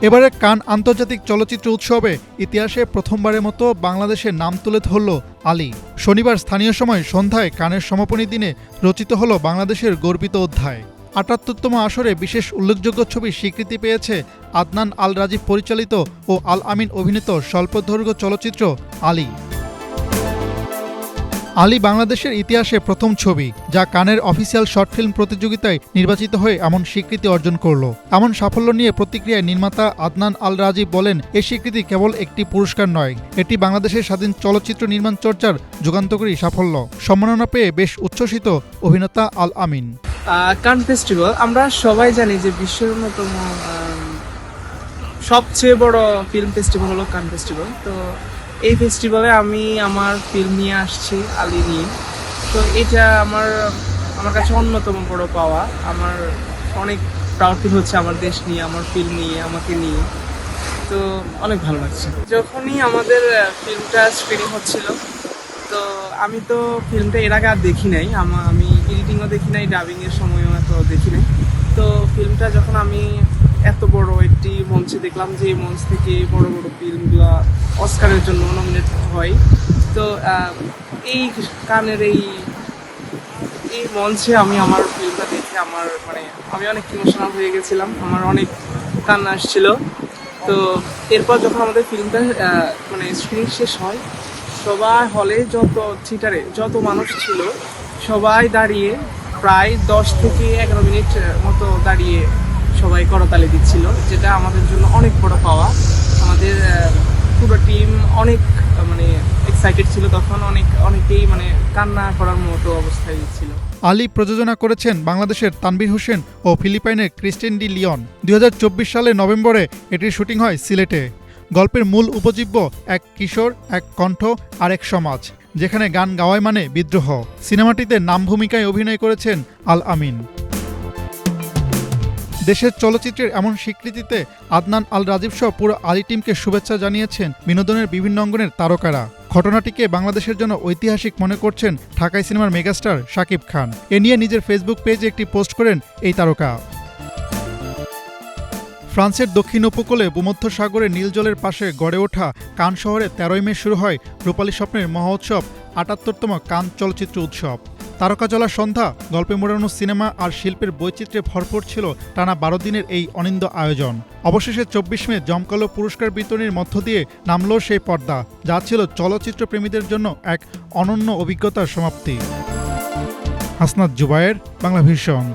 এবারে কান আন্তর্জাতিক চলচ্চিত্র উৎসবে ইতিহাসে প্রথমবারের মতো বাংলাদেশের নাম তুলে ধরল আলী। শনিবার স্থানীয় সময় সন্ধ্যায় কানের সমাপনী দিনে রচিত হল বাংলাদেশের গর্বিত অধ্যায়। ৭৮তম আসরে বিশেষ উল্লেখযোগ্য ছবির স্বীকৃতি পেয়েছে আদনান আল রাজীব পরিচালিত ও আল আমিন অভিনীত স্বল্পদৈর্ঘ্য চলচ্চিত্র আলী। আলী বাংলাদেশের ইতিহাসে প্রথম ছবি যা কানের অফিসিয়াল শর্ট ফিল্ম প্রতিযোগিতায় নির্বাচিত হয়ে এমন স্বীকৃতি অর্জন করল। এমন সাফল্য নিয়ে প্রতিক্রিয়ায় নির্মাতা আদনান আল রাজীব বলেন, এই স্বীকৃতি কেবল একটি পুরস্কার নয়, এটি বাংলাদেশের স্বাধীন চলচ্চিত্র নির্মাণ চর্চার যুগান্তকারী সাফল্য। সম্মাননা পেয়ে বেশ উচ্ছ্বসিত অভিনেতা আল আমিন। কান ফেস্টিভ্যাল আমরা সবাই জানি যে বিশ্বের অন্যতম সবচেয়ে বড় ফিল্ম ফেস্টিভ্যাল হলো কান ফেস্টিভ্যাল। তো এই ফেস্টিভ্যালে আমি আমার ফিল্ম নিয়ে আসছি আলী নিয়ে। তো এটা আমার কাছে অন্যতম বড় পাওয়া। আমার অনেক প্রাউড ফিল হচ্ছে আমার দেশ নিয়ে, আমার ফিল্ম নিয়ে, আমাকে নিয়ে। তো অনেক ভালো লাগছে। যখনই আমাদের ফিল্মটা স্ক্রিনিং হচ্ছিল, তো আমি তো ফিল্মটা এর আগে আর দেখি নাই, আমি এডিটিংও দেখি নাই, ডাবিংয়ের সময়ও এত দেখি নাই। তো ফিল্মটা যখন আমি এত বড় একটি মঞ্চে দেখলাম যে এই মঞ্চ থেকে বড় বড় ফিল্মগুলো অস্কারের জন্য নমিনেট হয়, তো এই কানের এই মঞ্চে আমি আমার ফিল্মটা দেখে আমি অনেক ইমোশনাল হয়ে গেছিলাম, আমার অনেক কান্না আসছিল। তো এরপর যখন আমাদের ফিল্মটা স্ক্রিনিং শেষ হয়, সবাই হলে যত মানুষ ছিল সবাই দাঁড়িয়ে প্রায় 10 থেকে 11 মিনিট মতো দাঁড়িয়ে সবাই করতালি দিচ্ছিল, যেটা আমাদের জন্য অনেক বড় পাওয়া। আমাদের পুরো টিম অনেক এক্সাইটেড ছিল তখন, অনেকেই কান্না করার মতো অবস্থায় ছিল। আলী প্রযোজনা করেছেন বাংলাদেশের তানভীর হোসেন ও ফিলিপাইনের ক্রিস্টিন ডি লিওন। 2024 সালের নভেম্বরে এটির শুটিং হয় সিলেটে। গল্পের মূল উপজীব্য এক কিশোর, এক কণ্ঠ আর এক সমাজ, যেখানে গান গাওয়ায় মানে বিদ্রোহ। সিনেমাটিতে নাম ভূমিকায় অভিনয় করেছেন আল আমিন। দেশের চলচ্চিত্রের এমন স্বীকৃতিতে আদনান আল রাজীব সহ পুরো আলী টিমকে শুভেচ্ছা জানিয়েছেন বিনোদনের বিভিন্ন অঙ্গনের তারকারা। ঘটনাটিকে বাংলাদেশের জন্য ঐতিহাসিক মনে করছেন ঢাকাই সিনেমার মেগাস্টার শাকিব খান। এ নিয়ে নিজের ফেসবুক পেজে একটি পোস্ট করেন এই তারকা। ফ্রান্সের দক্ষিণ উপকূলে ভূমধ্যসাগরের নীল জলের পাশে গড়ে ওঠা কান শহরে 13ই মে শুরু হয় রূপালী স্বপ্নের মহোৎসব ৭৮তম কান চলচ্চিত্র উৎসব। তারকাজলা সন্ধ্যা, গল্পে মোড়ানো সিনেমা আর শিল্পের বৈচিত্র্যে ভরপুর ছিল টানা 12 দিনের এই অনিন্দ্য আয়োজন। অবশেষে 24 মে জমকালো পুরস্কার বিতরণীর মধ্য দিয়ে নামল সেই পর্দা, যা ছিল চলচ্চিত্র প্রেমীদের জন্য এক অনন্য অভিজ্ঞতার সমাপ্তি। হাসনাত জুবায়ের, বাংলা ভিশন।